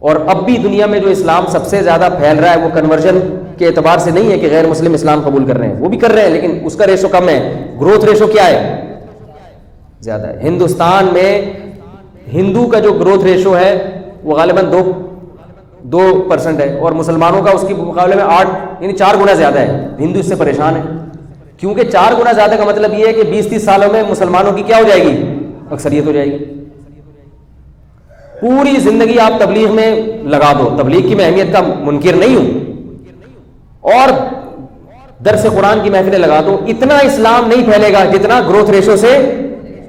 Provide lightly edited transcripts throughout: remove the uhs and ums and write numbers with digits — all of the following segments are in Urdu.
اور اب بھی دنیا میں جو اسلام سب سے زیادہ پھیل رہا ہے وہ کنورژن کے اعتبار سے نہیں ہے کہ غیر مسلم اسلام قبول کر رہے ہیں، وہ بھی کر رہے ہیں، لیکن اس کا ریشو کم ہے. گروتھ ریشو کیا ہے؟ زیادہ ہے. ہندوستان میں ہندو کا جو گروتھ ریشو ہے وہ غالباً 2% ہے، اور مسلمانوں کا اس کے مقابلے میں 8 یعنی 4 گنا زیادہ ہے. ہندو اس سے پریشان ہے، کیونکہ 4 گنا زیادہ کا مطلب یہ ہے کہ 20-30 سالوں میں مسلمانوں کی کیا ہو جائے گی؟ اکثریت ہو جائے گی. پوری زندگی آپ تبلیغ میں لگا دو، تبلیغ کی میں اہمیت کا منکر نہیں ہوں، اور درس قرآن کی محفلیں لگا دو، اتنا اسلام نہیں پھیلے گا جتنا گروتھ ریشو سے.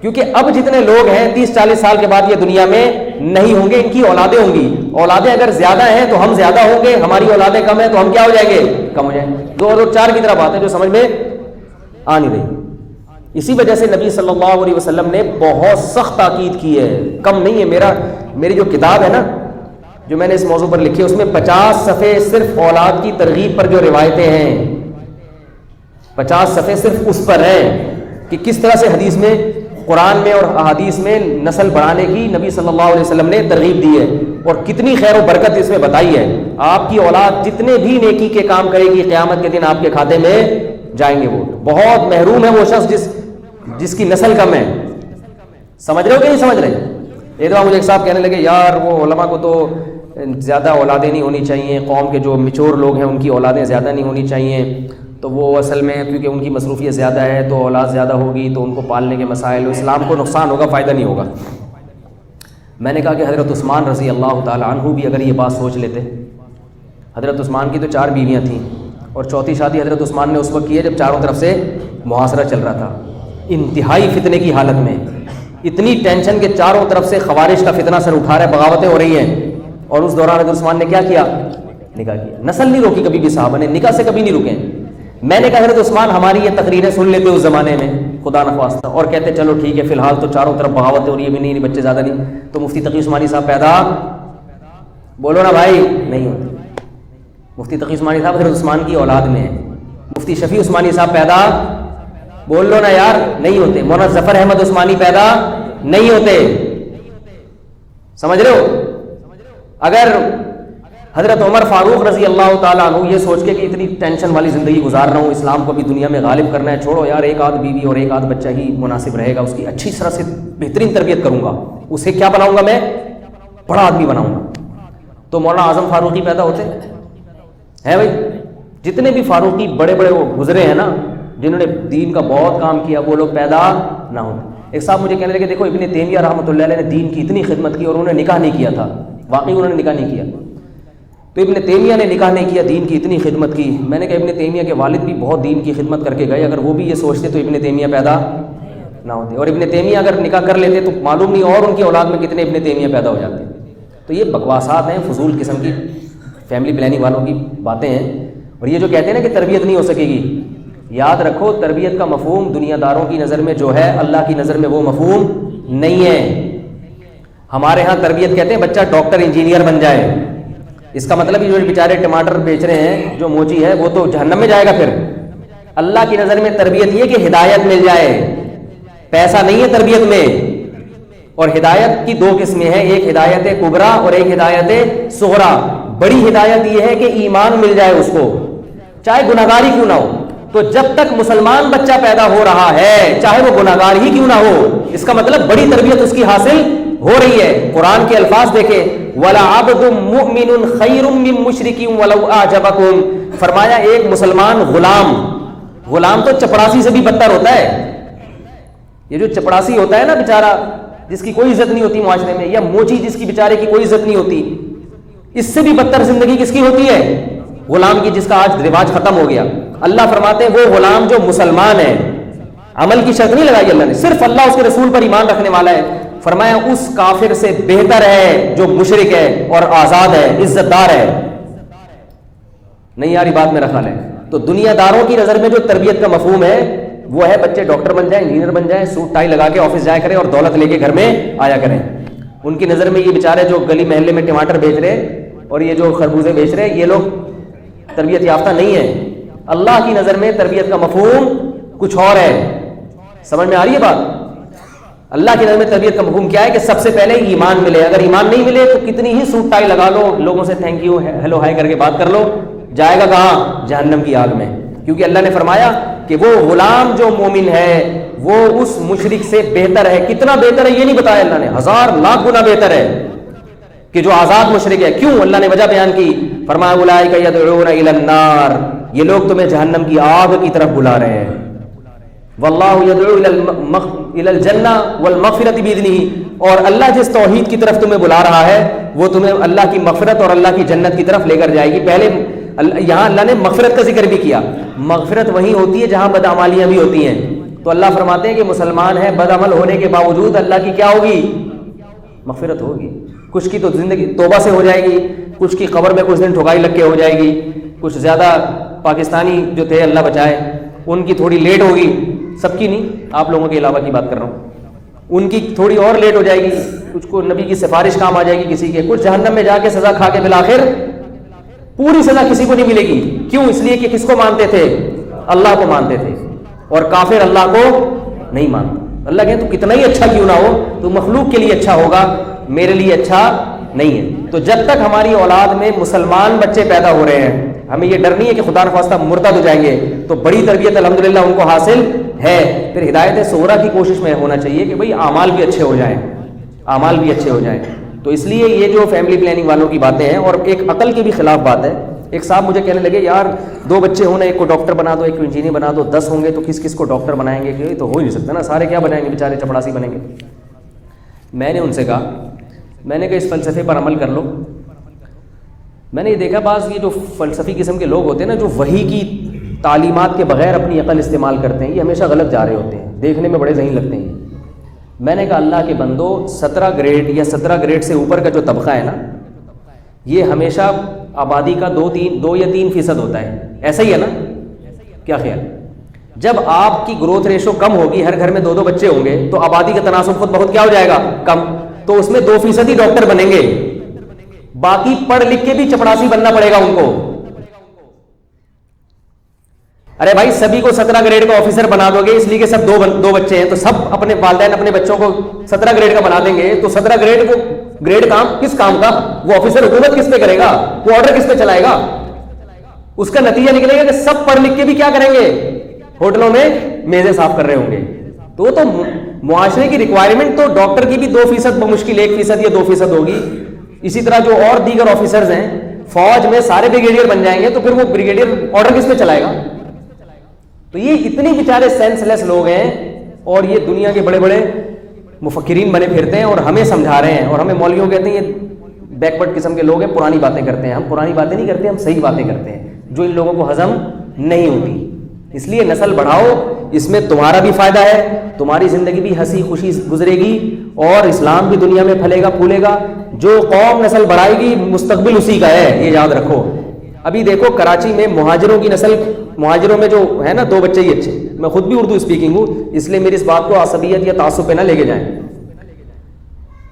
کیونکہ اب جتنے لوگ ہیں 30-40 سال کے بعد یہ دنیا میں نہیں ہوں گے، ان کی اولادیں ہوں گی. اولادیں اگر زیادہ ہیں تو ہم زیادہ ہوں گے، ہماری اولادیں کم ہیں تو ہم کیا ہو جائیں گے؟ کم ہو جائیں گے. 2 اور 4 کی طرح بات ہے جو سمجھ میں آ نہیں رہی. اسی وجہ سے نبی صلی اللہ علیہ وسلم نے بہت سخت تاکید کی ہے، کم نہیں ہے. میری جو کتاب ہے نا جو میں نے اس موضوع پر لکھی ہے، اس میں 50 صفحے صرف اولاد کی ترغیب پر جو روایتیں ہیں، 50 صفحے صرف اس پر ہیں کہ کس طرح سے حدیث میں، قرآن میں اور احادیث میں نسل بڑھانے کی نبی صلی اللہ علیہ وسلم نے ترغیب دی ہے، اور کتنی خیر و برکت اس میں بتائی ہے. آپ کی اولاد جتنے بھی نیکی کے کام کرے گی قیامت کے دن آپ کے کھاتے میں جائیں گے. وہ بہت محروم ہے وہ شخص جس کی نسل کم ہے. سمجھ رہے ہو کہ نہیں سمجھ رہے؟ ایک دفعہ مجھے ایک صاحب کہنے لگے یار وہ علماء کو تو زیادہ اولادیں نہیں ہونی چاہیے، قوم کے جو میچور لوگ ہیں ان کی اولادیں زیادہ نہیں ہونی چاہیے، تو وہ اصل میں کیونکہ ان کی مصروفیت زیادہ ہے تو اولاد زیادہ ہوگی تو ان کو پالنے کے مسائل، اسلام کو نقصان ہوگا، فائدہ نہیں ہوگا. میں نے کہا کہ حضرت عثمان رضی اللہ تعالی عنہ بھی اگر یہ بات سوچ لیتے. حضرت عثمان کی تو 4 بیویاں تھیں، اور چوتھی شادی حضرت عثمان نے اس وقت کی ہے جب چاروں طرف سے محاصرہ چل رہا تھا، انتہائی فتنے کی حالت میں، اتنی ٹینشن کہ چاروں طرف سے خوارج کا فتنہ سر اٹھا رہا ہے، بغاوتیں ہو رہی ہیں. اور اس دوران حضرت عثمان نے کیا کیا؟ نکاح کیا. نسل نہیں روکی کبھی بھی، صحابہ نے نکاح سے کبھی نہیں رکے. میں نے کہا حضرت عثمان ہماری یہ تقریریں سن لیتے اس زمانے میں خدا نخواستہ، اور کہتے چلو ٹھیک ہے فی الحال تو چاروں طرف بغاوتیں ہو رہی ہے، بھی نہیں بچے زیادہ نہیں، تو مفتی تقی عثمانی صاحب پیدا بولو نا بھائی نہیں ہوتے. مفتی تقی عثمانی صاحب حضرت عثمان کی اولاد میں ہیں. مفتی شفیع عثمانی صاحب پیدا بول لو نا یار نہیں ہوتے. مولانا ظفر احمد عثمانی پیدا نہیں ہوتے. سمجھ رہے ہو؟ اگر حضرت عمر فاروق رضی اللہ تعالیٰ عنہ یہ سوچ کے کہ اتنی ٹینشن والی زندگی گزار رہا ہوں، اسلام کو بھی دنیا میں غالب کرنا ہے، چھوڑو یار 1 آدھ بیوی اور 1 آدھ بچہ ہی مناسب رہے گا، اس کی اچھی طرح سے بہترین تربیت کروں گا، اسے کیا بناؤں گا میں؟ بڑا آدمی بناؤں گا. تو مولانا اعظم فاروقی پیدا ہوتے ہیں بھائی. جتنے بھی فاروقی بڑے بڑے وہ گزرے ہیں نا جنہوں نے دین کا بہت کام کیا، وہ لوگ پیدا نہ ہوتے. ایک صاحب مجھے کہنے لگے دیکھو ابن تیمیہ رحمۃ اللہ علیہ نے دین کی اتنی خدمت کی اور انہوں نے نکاح نہیں کیا تھا. واقعی انہوں نے نکاح نہیں کیا. تو ابن تیمیہ نے نکاح نہیں کیا، دین کی اتنی خدمت کی. میں نے کہا ابن تیمیہ کے والد بھی بہت دین کی خدمت کر کے گئے، اگر وہ بھی یہ سوچتے تو ابن تیمیہ پیدا نہ ہوتے. اور ابن تیمیہ اگر نکاح کر لیتے تو معلوم نہیں اور ان کی اولاد میں کتنے ابن تیمیہ پیدا ہو جاتے. تو یہ بکواسات ہیں، فضول قسم کی فیملی پلاننگ والوں کی باتیں ہیں. اور یہ جو کہتے ہیں نا کہ تربیت نہیں ہو سکے گی، یاد رکھو تربیت کا مفہوم دنیا داروں کی نظر میں جو ہے اللہ کی نظر میں وہ مفہوم نہیں ہے. ہمارے ہاں تربیت کہتے ہیں بچہ ڈاکٹر انجینئر بن جائے. اس کا مطلب یہ جو بیچارے ٹماٹر بیچ رہے ہیں جو موچی ہے وہ تو جہنم میں جائے گا. پھر اللہ کی نظر میں تربیت یہ کہ ہدایت مل جائے، پیسہ نہیں ہے تربیت میں. اور ہدایت کی 2 قسمیں ہیں، ایک ہدایت کبریٰ اور ایک ہدایت صغریٰ. بڑی ہدایت یہ ہے کہ ایمان مل جائے اس کو چاہے گناہگار ہی کیوں نہ ہو. تو جب تک مسلمان بچہ پیدا ہو رہا ہے چاہے وہ گناہگار ہی کیوں نہ ہو، اس کا مطلب بڑی تربیت اس کی حاصل ہو رہی ہے. قرآن کے الفاظ دیکھیں، وَلَعَبْدٌ مُؤْمِنٌ خَيْرٌ مِّن مُشْرِكٍ وَلَوْ أَعْجَبَكُمْ. فرمایا ایک مسلمان غلام تو چپڑاسی سے بھی بدتر ہوتا ہے. یہ جو چپڑاسی ہوتا ہے نا بیچارہ جس کی کوئی عزت نہیں ہوتی معاشرے میں، یا موچی جس کی بیچارے کی کوئی عزت نہیں ہوتی، اس سے بھی بدتر زندگی کس کی ہوتی ہے؟ غلام کی، جس کا آج رواج ختم ہو گیا. اللہ فرماتے ہیں وہ غلام جو مسلمان ہے، عمل کی شرط نہیں لگائی اللہ نے، صرف اللہ اس کے رسول پر ایمان رکھنے والا ہے. فرمایا اس کافر سے بہتر ہے جو مشرک ہے اور آزاد ہے، عزت دار ہے. نہیں یاری بات میرا خیال ہے. تو دنیا داروں کی نظر میں جو تربیت کا مفہوم ہے وہ ہے بچے ڈاکٹر بن جائیں، انجینئر بن جائیں، سوٹ ٹائی لگا کے آفس جایا کریں اور دولت لے کے گھر میں آیا کریں. ان کی نظر میں یہ بیچارے جو گلی محلے میں ٹماٹر بیچ رہے اور یہ جو خربوزے بیچ رہے ہیں یہ لوگ تربیت یافتہ نہیں ہے. اللہ کی نظر میں تربیت کا مفہوم کچھ اور ہے. سمجھ میں آ رہی ہے بات؟ اللہ کی نظر میں تربیت کا مفہوم کیا ہے کہ سب سے پہلے ایمان ملے. اگر ایمان نہیں ملے تو کتنی ہی سوٹ ٹائی لگا لو, لوگوں سے تھینک یو ہیلو ہائی کر کے بات کر لو, جائے گا کہاں؟ جہنم کی آگ میں. کیونکہ اللہ نے فرمایا کہ وہ غلام جو مومن ہے وہ اس مشرک سے بہتر ہے. کتنا بہتر ہے یہ نہیں بتایا اللہ نے, 1000 لاکھ گنا بہتر ہے کہ جو آزاد مشرک ہے. کیوں؟ اللہ نے وجہ بیان کی, فرمایا اولئک یدعون الی النار, یہ لوگ تمہیں جہنم کی آگ کی طرف بلا رہے ہیں. واللہ یدعو الی الجنہ والمغفرۃ باذنہ, اور اللہ جس توحید کی طرف تمہیں بلا رہا ہے وہ تمہیں اللہ کی مغفرت اور اللہ کی جنت کی طرف لے کر جائے گی. پہلے یہاں اللہ نے مغفرت کا ذکر بھی کیا. مغفرت وہیں ہوتی ہے جہاں بدعمالیاں بھی ہوتی ہیں. تو اللہ فرماتے ہیں کہ مسلمان ہے, بد عمل ہونے کے باوجود اللہ کی کیا ہوگی؟ مغفرت ہوگی. کچھ کی تو زندگی توبہ سے ہو جائے گی, کچھ کی قبر میں کچھ دن ٹھکائی لگ کے ہو جائے گی, کچھ زیادہ پاکستانی جو تھے اللہ بچائے ان کی تھوڑی لیٹ ہوگی, سب کی نہیں, آپ لوگوں کے علاوہ کی بات کر رہا ہوں, ان کی تھوڑی اور لیٹ ہو جائے گی, کچھ کو نبی کی سفارش کام آ جائے گی کسی کے, کچھ جہنم میں جا کے سزا کھا کے بالآخر پوری سزا کسی کو نہیں ملے گی. کیوں؟ اس لیے کہ کس کو مانتے تھے؟ اللہ کو مانتے تھے, اور کافر اللہ کو نہیں مانتا. اللہ کہے تو کتنا ہی اچھا کیوں نہ ہو, تو مخلوق کے لیے اچھا ہوگا, میرے لیے اچھا نہیں ہے. تو جب تک ہماری اولاد میں مسلمان بچے پیدا ہو رہے ہیں, ہمیں یہ ڈر نہیں ہے کہ خدا نخواستہ مرتد ہو جائیں گے, تو بڑی تربیت الحمدللہ ان کو حاصل ہے. پھر ہدایت صغریٰ کی کوشش میں ہونا چاہیے کہ بھئی اعمال بھی اچھے ہو جائیں, اعمال بھی اچھے ہو جائیں. تو اس لیے یہ جو فیملی پلاننگ والوں کی باتیں ہیں, اور ایک عقل کے بھی خلاف بات ہے. ایک صاحب مجھے کہنے لگے یار 2 بچے ہونا, ایک کو ڈاکٹر بنا دو, ایک کو انجینئر بنا دو, 10 ہوں گے تو کس کس کو ڈاکٹر بنائیں گے؟ کہ تو ہو ہی نہیں سکتا نا, سارے کیا بنائیں گے, بیچارے چپڑاسی بنیں گے. میں نے ان سے کہا, میں نے کہا اس فلسفے پر عمل کر لو. میں نے یہ دیکھا بعض یہ جو فلسفی قسم کے لوگ ہوتے ہیں نا, جو وحی کی تعلیمات کے بغیر اپنی عقل استعمال کرتے ہیں, یہ ہمیشہ غلط جا رہے ہوتے ہیں, دیکھنے میں بڑے ذہین لگتے ہیں. میں نے کہا اللہ کے بندو, 17 گریڈ یا 17 گریڈ سے اوپر کا جو طبقہ ہے نا, یہ ہمیشہ آبادی کا 2 یا 3% ہوتا ہے. ایسا ہی ہے نا, کیا خیال؟ جب آپ کی گروتھ ریشو کم ہوگی, ہر گھر میں 2 بچے ہوں گے, تو آبادی کا تناسب خود بہت کیا ہو جائے گا؟ کم. تو اس میں 2% ہی ڈاکٹر بنیں گے, باقی پڑھ لکھ کے بھی چپڑاسی بننا پڑے گا ان کو. ارے بھائی سبھی کو 17 گریڈ کا آفیسر بنا دو گے اس لیے کہ سب 2 بچے ہیں, تو سب اپنے والدین اپنے بچوں کو 17 گریڈ کا بنا دیں گے, تو 17 گریڈ کو گریڈ کام کس کام کا؟ وہ آفیسر حکومت کس پہ کرے گا؟ وہ آرڈر کس پہ چلائے گا؟ اس کا نتیجہ نکلے گا کہ سب پڑھ لکھ کے بھی کیا کریں گے؟ ہوٹلوں میں میزیں صاف کر رہے ہوں گے. تو معاشرے کی ریکوائرمنٹ تو ڈاکٹر کی بھی 2% بمشکل 1% یا 2% ہوگی. اسی طرح جو اور دیگر آفیسرز ہیں, فوج میں سارے بریگیڈیئر بن جائیں گے, تو پھر وہ بریگیڈیئر آرڈر کس پہ چلائے گا؟ تو یہ اتنے بیچارے سینس لیس لوگ ہیں, اور یہ دنیا کے بڑے بڑے مفکرین بنے پھرتے ہیں اور ہمیں سمجھا رہے ہیں, اور ہمیں مولویوں کہتے ہیں یہ بیکورڈ قسم کے لوگ ہیں, پرانی باتیں کرتے ہیں. ہم پرانی باتیں نہیں کرتے, ہم صحیح باتیں کرتے ہیں جو ان لوگوں کو ہضم نہیں ہوتی. اس لیے نسل بڑھاؤ, اس میں تمہارا بھی فائدہ ہے, تمہاری زندگی بھی ہنسی خوشی گزرے گی, اور اسلام بھی دنیا میں پھلے گا پھولے گا. جو قوم نسل بڑھائے گی مستقبل اسی کا ہے, یہ یاد رکھو. ابھی دیکھو کراچی میں مہاجروں کی نسل, مہاجروں میں جو ہے نا 2 بچے ہی اچھے. میں خود بھی اردو اسپیکنگ ہوں, اس لیے میری اس بات کو عصبیت یا تعصب پہ نہ لے کے جائیں.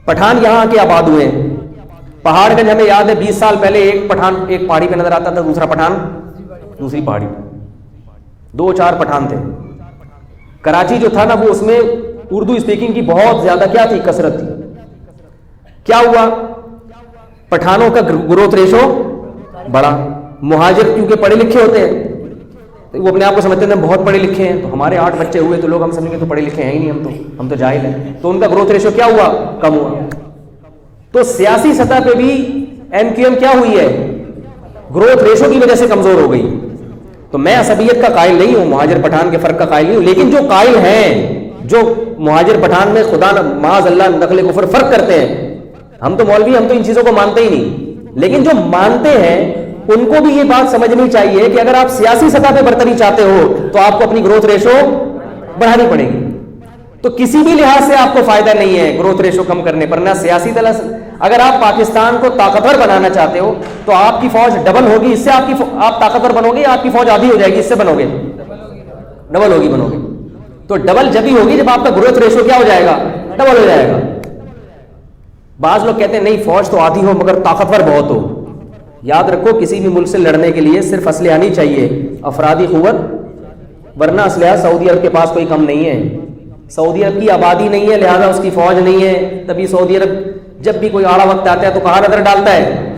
پٹھان یہاں آ کے آباد ہوئے ہیں. پہاڑ گنج ہمیں یاد ہے 20 سال پہلے ایک پٹھان ایک پہاڑی پہ نظر آتا تھا, دوسرا پٹھان دوسری پہاڑی پہ, 2-4 پٹھان تھے. کراچی جو تھا نا وہ اس میں اردو اسپیکنگ کی بہت زیادہ کیا تھی, کثرت تھی. کیا ہوا؟ پٹھانوں کا گروتھ ریشو بڑا. مہاجر کیونکہ پڑھے لکھے ہوتے ہیں, وہ اپنے آپ کو سمجھتے ہیں بہت پڑھے لکھے ہیں, تو ہمارے 8 بچے ہوئے تو لوگ ہم سمجھیں گے تو پڑھے لکھے ہیں ہی نہیں, ہم تو جاہل ہیں. تو ان کا گروتھ ریشو کیا ہوا؟ کم ہوا. تو سیاسی سطح پہ بھی MQM کیا ہوئی ہے؟ گروتھ ریشو کی وجہ سے کمزور ہو گئی. تو میں عصبیت کا قائل نہیں ہوں, مہاجر پٹھان کے فرق کا قائل نہیں ہوں, لیکن جو قائل ہیں, جو مہاجر پٹھان میں خدا معاذ اللہ نقل کفر فرق کرتے ہیں, ہم تو مولوی, ہم تو ان چیزوں کو مانتے ہی نہیں, لیکن جو مانتے ہیں ان کو بھی یہ بات سمجھنی چاہیے کہ اگر آپ سیاسی سطح پہ برتری چاہتے ہو تو آپ کو اپنی گروتھ ریشو بڑھانی پڑے گی. تو کسی بھی لحاظ سے آپ کو فائدہ نہیں ہے گروتھ ریشو کم کرنے پر, نہ سیاسی طرح. اگر آپ پاکستان کو طاقتور بنانا چاہتے ہو تو آپ کی فوج ڈبل ہوگی, اس سے آپ طاقتور بنو گے, آپ کی فوج آدھی ہو جائے گی, اس سے بنو گے ڈبل ہوگی, بنو گے. تو ڈبل جب ہی ہوگی جب آپ کا گروتھ ریشو کیا ہو جائے گا؟ ڈبل ہو جائے گا. بعض لوگ کہتے ہیں نہیں فوج تو آدھی ہو مگر طاقتور بہت ہو. یاد رکھو کسی بھی ملک سے لڑنے کے لیے صرف اسلحہ نہیں چاہیے, افرادی قوت, ورنہ اسلحہ سعودی عرب کے پاس کوئی کم نہیں ہے. سعودی عرب کی آبادی نہیں ہے لہذا اس کی فوج نہیں ہے، تبھی سعودی عرب جب بھی کوئی آڑا وقت آتا ہے تو کہاں نظر ڈالتا ہے؟